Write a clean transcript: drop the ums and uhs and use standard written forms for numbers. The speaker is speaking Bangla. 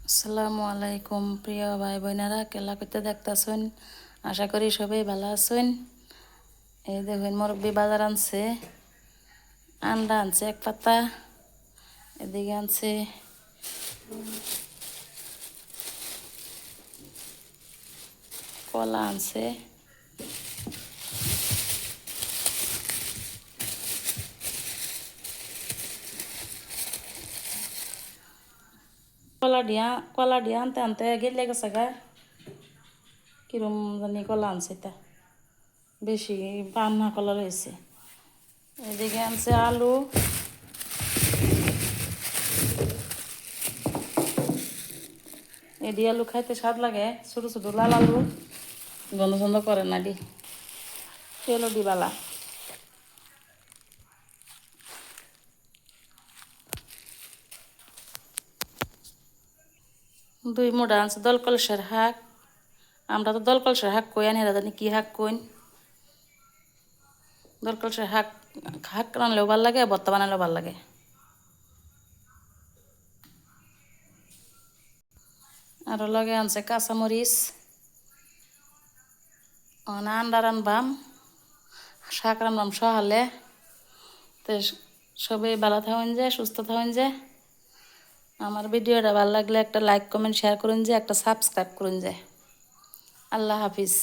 আসসালামু আলাইকুম প্রিয় ভাই বোনেরা, কেলা করতে দেখতেছেন। আশা করি সবাই ভালো আছেন। এই দেখুন মুরব্বী বাজার আনছে, আন্ডা আনছে এক পাতা, এদিকে আনছে কলা আনছে, কলা ডিয়া আনতে আনতে গেলে গেছে গা, কিরম জানি কলা আনছে, তা বেশি পান্না কলা রয়েছে। এদিকে আনছে আলু, এদি আলু খাইতে স্বাদ লাগে, ছোটো ছোটো লাল আলু, গন্ধ ছন্ধ করে না দি, তেলও দিবালা। দুই মোটা আনছে দলকলসের শাক। আমরা তো দলকলসের শাক কই, আনি জানি কি শাক কইন। দলকলসের শাক শাক রানলেও ভাল লাগে, ভর্তা বানালেও ভাল লাগে। আর লগে আনছে কাঁচামরিচ। আন্ডা রানবাম, শাক রানবাম সহালে। তো সবাই ভালো থাকুন, যে সুস্থ থাকুন। যে আমার ভিডিওটা ভালো লাগলে একটা লাইক কমেন্ট শেয়ার করুন, যে একটা সাবস্ক্রাইব করুন। যে আল্লাহ হাফিজ।